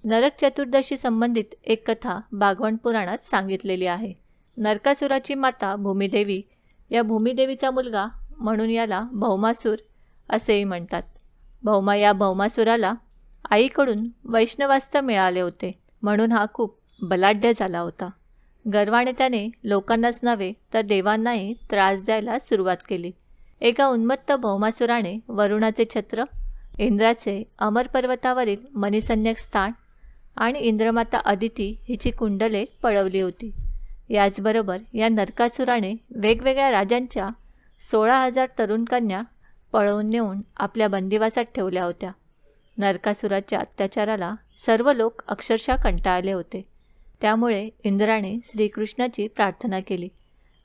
नरक चतुर्दशी संबंधित एक कथा भागवत पुराणात सांगितलेली आहे. नरकासुराची माता भूमिदेवी, या भूमिदेवीचा मुलगा म्हणून याला भौमासूर असेही म्हणतात. या भौमासुराला आईकडून वैष्णवास्त्र मिळाले होते, म्हणून हा खूप बलाढ्य झाला होता. गर्वाने त्याने लोकांनाच नव्हे तर देवांनाही त्रास द्यायला सुरुवात केली. एका उन्मत्त भौमासुराने वरुणाचे छत्र, इंद्राचे अमर पर्वतावरील मणिसंज्ञक स्थान आणि इंद्रमाता अदिती हिची कुंडले पळवली होती. याचबरोबर या नरकासुराने वेगवेगळ्या राजांच्या 16,000 तरुण कन्या पळवून नेऊन आपल्या बंदिवासात ठेवल्या होत्या. नरकासुराच्या अत्याचाराला सर्व लोक अक्षरशः कंटाळले होते. त्यामुळे इंद्राने श्रीकृष्णाची प्रार्थना केली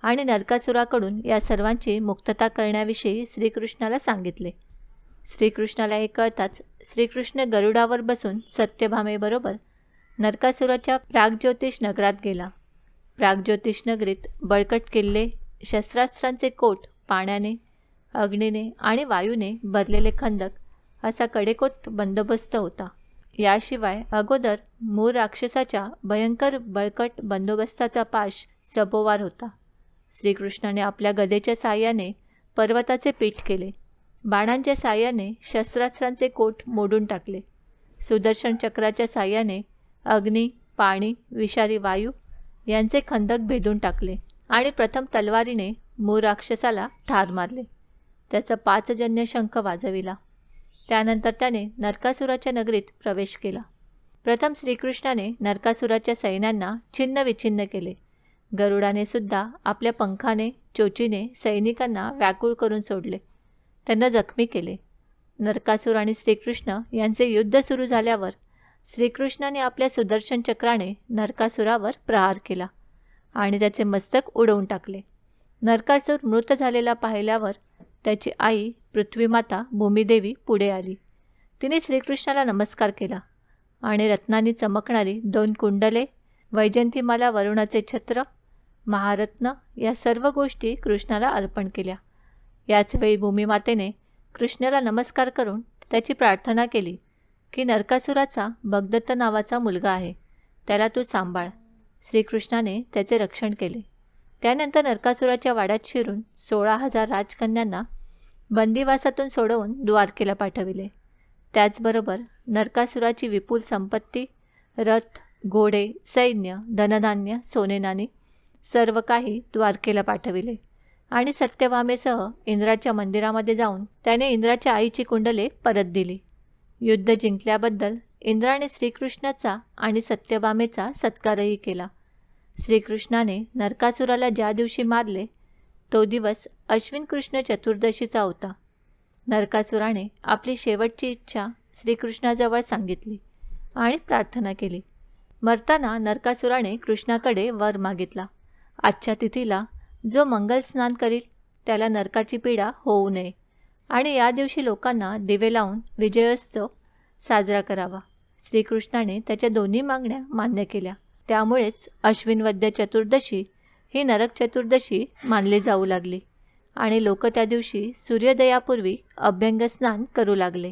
आणि नरकासुराकडून या सर्वांची मुक्तता करण्याविषयी श्रीकृष्णाला सांगितले. श्रीकृष्णाला हे कळताच श्रीकृष्ण गरुडावर बसून सत्यभामेबरोबर नरकासुराच्या प्रागज्योतिष नगरात गेला. प्रागज्योतिष नगरीत बळकट किल्ले, शस्त्रास्त्रांचे कोट, पाण्याने, अग्नीने आणि वायूने भरलेले खंदक असा कडेकोट बंदोबस्त होता. याशिवाय अगोदर मूळ राक्षसाच्या भयंकर बळकट बंदोबस्ताचा पाश सभोवार होता. श्रीकृष्णाने आपल्या गदेच्या साहाय्याने पर्वताचे पीठ केले. बाणांच्या साहाय्याने शस्त्रास्त्रांचे कोट मोडून टाकले. सुदर्शन चक्राच्या साहाय्याने अग्नी, पाणी, विषारी वायू यांचे खंदक भेदून टाकले आणि प्रथम तलवारीने मूळ राक्षसाला ठार मारले. त्याचा 5 जन्य शंख वाजविला. त्यानंतर त्याने नरकासुराच्या नगरीत प्रवेश केला. प्रथम श्रीकृष्णाने नरकासुराच्या सैन्यांना छिन्न विछिन्न केले. गरुडाने सुद्धा आपल्या पंखाने, चोचीने सैनिकांना व्याकुळ करून सोडले, त्यांना जखमी केले. नरकासुर आणि श्रीकृष्ण यांचे युद्ध सुरू झाल्यावर श्रीकृष्णाने आपल्या सुदर्शन चक्राने नरकासुरावर प्रहार केला आणि त्याचे मस्तक उडवून टाकले. नरकासुर मृत झालेला पाहिल्यावर त्याची आई पृथ्वीमाता भूमिदेवी पुढे आली. तिने श्रीकृष्णाला नमस्कार केला आणि रत्नांनी चमकणारी 2 कुंडले, वैजयंतीमाला, वरुणाचे छत्र, महारत्न या सर्व गोष्टी कृष्णाला अर्पण केल्या. याचवेळी भूमिमातेने कृष्णाला नमस्कार करून त्याची प्रार्थना केली की नरकासुराचा भगदत्त नावाचा मुलगा आहे, त्याला तू सांभाळ. श्रीकृष्णाने त्याचे रक्षण केले. त्यानंतर नरकासुराच्या वाड्यात शिरून 16,000 राजकन्यांना बंदिवासातून सोडवून द्वारकेला पाठविले. त्याचबरोबर नरकासुराची विपुल संपत्ती, रथ, घोडे, सैन्य, धनधान्य, सोनेनाणी सर्व काही द्वारकेला पाठविले आणि सत्यभामेसह इंद्राच्या मंदिरामध्ये जाऊन त्याने इंद्राच्या आईची कुंडले परत दिली. युद्ध जिंकल्याबद्दल इंद्राने श्रीकृष्णाचा आणि सत्यभामेचा सत्कारही केला. श्रीकृष्णाने नरकासुराला ज्या दिवशी मारले तो दिवस अश्विन कृष्ण चतुर्दशीचा होता. नरकासुराने आपली शेवटची इच्छा श्रीकृष्णाजवळ सांगितली आणि प्रार्थना केली. मरताना नरकासुराने कृष्णाकडे वर मागितला. आजच्या तिथीला जो मंगल स्नान करील त्याला नरकाची पीडा होऊ नये आणि या दिवशी लोकांना दिवे लावून विजयोत्सव साजरा करावा. श्रीकृष्णाने त्याच्या दोन्ही मागण्या मान्य केल्या. त्यामुळेच अश्विनवद्य चतुर्दशी ही नरक चतुर्दशी मानली जाऊ लागली आणि लोक त्या दिवशी सूर्योदयापूर्वी अभ्यंग स्नान करू लागले.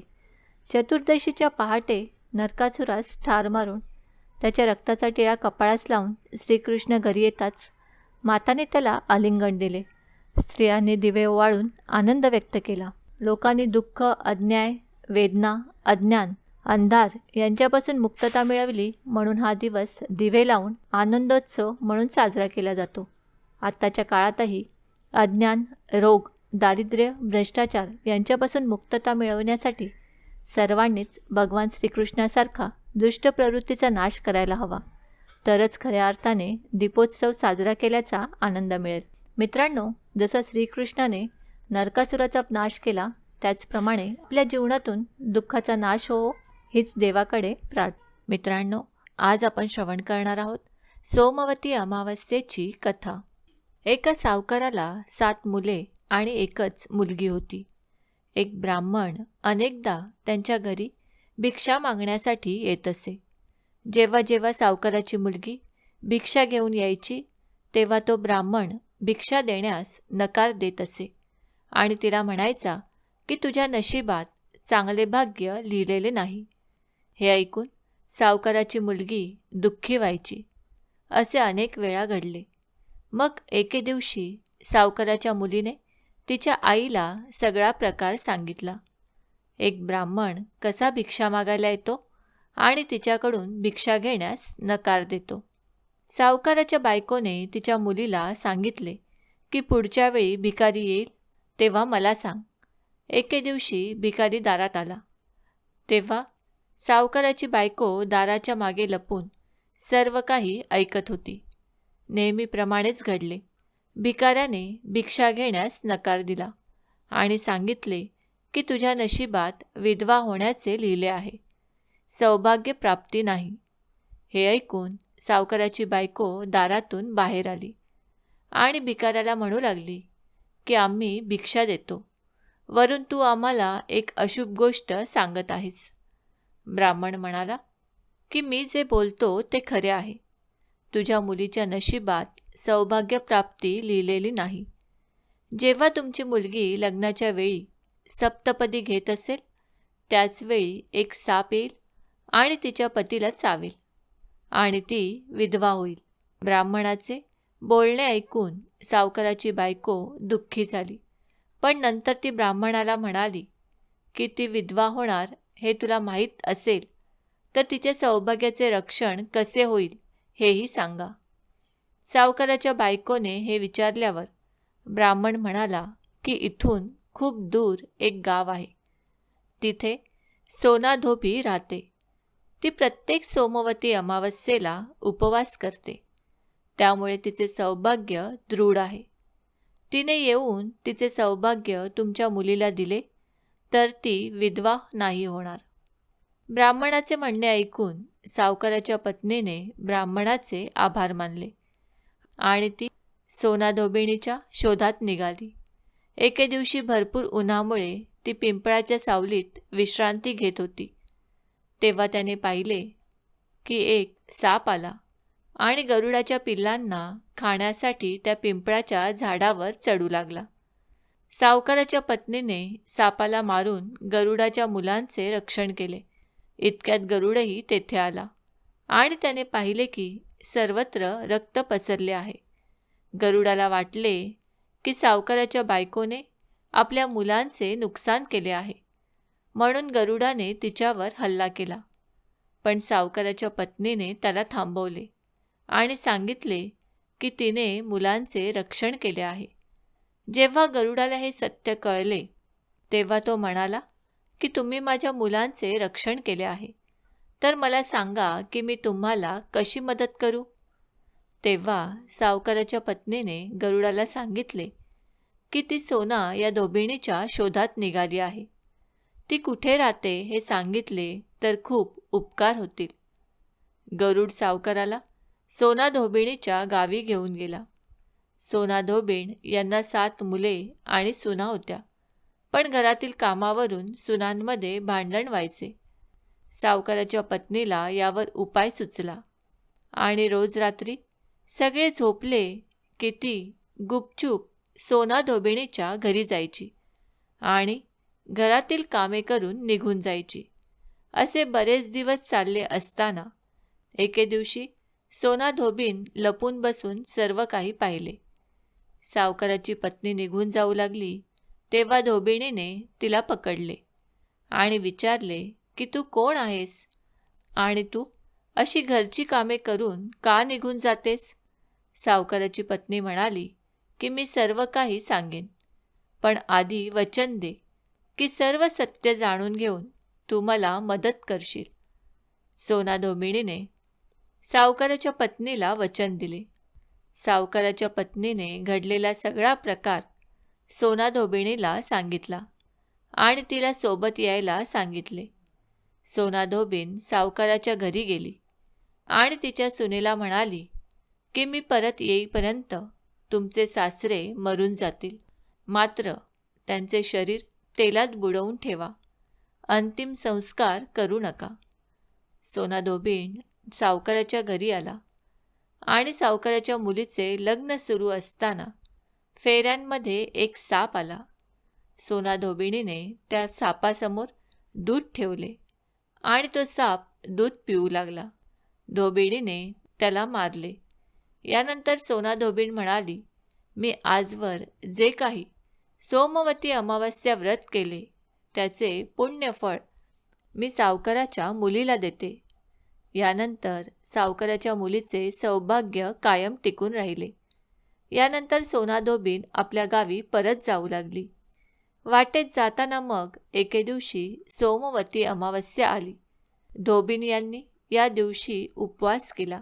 चतुर्दशीच्या पहाटे नरकासुरास ठार मारून त्याच्या रक्ताचा टिळा कपाळास लावून श्रीकृष्ण घरी येताच माताने त्याला आलिंगन दिले. स्त्रियांनी दिवे ओवाळून आनंद व्यक्त केला. लोकांनी दुःख, अन्याय, वेदना, अज्ञान, अंधार यांच्यापासून मुक्तता मिळवली म्हणून हा दिवस दिवे लावून आनंदोत्सव म्हणून साजरा केला जातो. आत्ताच्या काळातही अज्ञान, रोग, दारिद्र्य, भ्रष्टाचार यांच्यापासून मुक्तता मिळवण्यासाठी सर्वांनीच भगवान श्रीकृष्णासारखा दुष्ट प्रवृत्तीचा नाश करायला हवा. तरच खऱ्या अर्थाने दीपोत्सव साजरा केल्याचा आनंद मिळेल. मित्रांनो, जसा श्रीकृष्णाने नरकासुराचा नाश केला त्याचप्रमाणे आपल्या जीवनातून दुःखाचा नाश हो हीच देवाकडे प्रार्थना. मित्रांनो, आज आपण श्रवण करणार आहोत सोमवती अमावस्येची कथा. एका सावकाराला 7 मुले आणि एकच मुलगी होती. एक ब्राह्मण अनेकदा त्यांच्या घरी भिक्षा मागण्यासाठी येत असे. जेव्हा जेव्हा सावकाराची मुलगी भिक्षा घेऊन यायची तेव्हा तो ब्राह्मण भिक्षा देण्यास नकार देत असे आणि तिला म्हणायचा की तुझ्या नशिबात चांगले भाग्य लिहिलेले नाही. हे ऐकून सावकाराची मुलगी दुःखी व्हायची. असे अनेक वेळा घडले. मग एके दिवशी सावकाराच्या मुलीने तिच्या आईला सगळा प्रकार सांगितला. एक ब्राह्मण कसा भिक्षा मागायला येतो आणि तिच्याकडून भिक्षा घेण्यास नकार देतो. सावकाराच्या बायकोने तिच्या मुलीला सांगितले की पुढच्या वेळी भिकारी येईल तेव्हा मला सांग. एके दिवशी भिकारी दारात आला. तेव्हा सावकाराची बायको दाराच्या मागे लपून सर्व काही ऐकत होती. नेहमीप्रमाणेच घडले. भिकाऱ्याने भिक्षा घेण्यास नकार दिला आणि सांगितले की तुझ्या नशिबात विधवा होण्याचे लिहिले आहे, सौभाग्य प्राप्ती नाही. हे ऐकून सावकाराची बायको दारातून बाहेर आली आणि भिकाऱ्याला म्हणू लागली की आम्ही भिक्षा देतो, वरून तू आम्हाला एक अशुभ गोष्ट सांगत आहेस. ब्राह्मण म्हणाला की मी जे बोलतो ते खरे आहे. तुझ्या मुलीच्या नशिबात सौभाग्यप्राप्ती लिहिलेली नाही. जेव्हा तुमची मुलगी लग्नाच्या वेळी सप्तपदी घेत असेल त्याचवेळी एक साप येईल आणि तिच्या पतीला चावेल आणि ती विधवा होईल. ब्राह्मणाचे बोलणे ऐकून सावकाराची बायको दुःखी झाली, पण नंतर ती ब्राह्मणाला म्हणाली की ती विधवा होणार हे तुला माहीत असेल तर तिच्या सौभाग्याचे रक्षण कसे होईल हेही सांगा. सावकाराच्या बायकोने हे विचारल्यावर ब्राह्मण म्हणाला की इथून खूप दूर एक गाव आहे. तिथे सोना धोबी राहते. ती प्रत्येक सोमवती अमावस्येला उपवास करते, त्यामुळे तिचे सौभाग्य दृढ आहे. तिने येऊन तिचे सौभाग्य तुमच्या मुलीला दिले तर ती विधवा नाही होणार. ब्राह्मणाचे म्हणणे ऐकून सावकाराच्या पत्नीने ब्राह्मणाचे आभार मानले आणि ती सोनाधोबिणीच्या शोधात निघाली. एके दिवशी भरपूर उन्हामुळे ती पिंपळाच्या सावलीत विश्रांती घेत होती. तेव्हा त्याने पाहिले की एक साप आला आणि गरुडाच्या पिल्लांना खाण्यासाठी त्या पिंपळाच्या झाडावर चढू लागला. सावकाराच्या पत्नीने सापाला मारून गरुडाच्या मुलांचे रक्षण केले. इतक्यात गरुडही तेथे आला आणि त्याने पाहिले की सर्वत्र रक्त पसरले आहे. गरुडाला वाटले की सावकाराच्या बायकोने आपल्या मुलांचे नुकसान केले आहे, म्हणून गरुडाने तिच्यावर हल्ला केला. पण सावकाराच्या पत्नीने त्याला थांबवले आणि सांगितले की तिने मुलांचे रक्षण केले आहे. जेव्हा गरुडाला हे सत्य कळले तेव्हा तो म्हणाला की तुम्ही माझ्या मुलांचे रक्षण केले आहे, तर मला सांगा की मी तुम्हाला कशी मदत करू. तेव्हा सावकाराच्या पत्नीने गरुडाला सांगितले की ती सोना या धोबिणीच्या शोधात निघाली आहे. ती कुठे राहते हे सांगितले तर खूप उपकार होतील. गरुड सावकाराला सोना धोबिणीच्या गावी घेऊन गेला. सोना धोबिण यांना 7 मुले आणि सुना होत्या, पण घरातील कामावरून सुनांमध्ये भांडण व्हायचे. सावकाराच्या पत्नीला यावर उपाय सुचला आणि रोज रात्री सगळे झोपले की ती गुपचूप सोना धोबिणीच्या घरी जायची आणि घरातील कामे करून निघून जायची. असे बरेच दिवस चालले असताना एके दिवशी सोना धोबीन लपून बसून सर्व काही पाहिले. सावकाराची पत्नी निघून जाऊ लागली तेव्हा धोबिणीने तिला पकडले आणि विचारले की तू कोण आहेस आणि तू अशी घरची कामे करून का निघून जातेस. सावकाराची पत्नी म्हणाली की मी सर्व काही सांगेन, पण आधी वचन दे की सर्व सत्य जाणून घेऊन तू मला मदत करशील. सोना धोबिणीने सावकाराच्या पत्नीला वचन दिले. सावकाराच्या पत्नीने घडलेला सगळा प्रकार सोना धोबिणीला सांगितला आणि तिला सोबत यायला सांगितले. सोना धोबीण सावकाराच्या घरी गेली आणि तिच्या सुनेला म्हणाली की मी परत येईपर्यंत तुमचे सासरे मरून जातील, मात्र त्यांचे शरीर तेलात बुडवून ठेवा, अंतिम संस्कार करू नका. सोना धोबीण सावकाराच्या घरी आला आणि सावकाराच्या मुलीचे लग्न सुरू असताना फेऱ्यांमध्ये एक साप आला. सोना धोबिणीने त्या सापासमोर दूध ठेवले आणि तो साप दूध पिऊ लागला. धोबिणीने त्याला मारले. यानंतर सोना धोबीण म्हणाली, मी आजवर जे काही सोमवती अमावस्या व्रत केले त्याचे पुण्यफळ मी सावकाराच्या मुलीला देते. यानंतर सावकाराच्या मुलीचे सौभाग्य कायम टिकून राहिले. यानंतर सोना धोबीण आपल्या गावी परत जाऊ लागली. वाटेत जाताना मग एके दिवशी सोमवती अमावस्या आली. धोबीण यांनी या दिवशी उपवास केला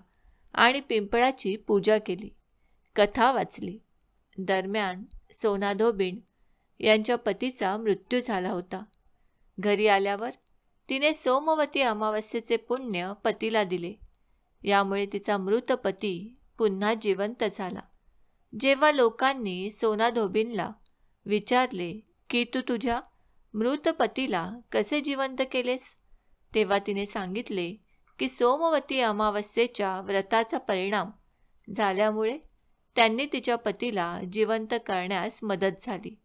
आणि पिंपळाची पूजा केली, कथा वाचली. दरम्यान सोना धोबीण यांच्या पतीचा मृत्यू झाला होता. घरी आल्यावर तिने सोमवती अमावस्येचे पुण्य पतीला दिले. यामुळे तिचा मृत पती पुन्हा जिवंत झाला. जेव्हा लोकांनी सोना धोबीणला विचारले की तू तुझ्या मृत पतीला कसे जिवंत केलेस, तेव्हा तिने सांगितले की सोमवती अमावस्येच्या व्रताचा परिणाम झाल्यामुळे त्यांनी तिच्या पतीला जिवंत करण्यास मदत झाली.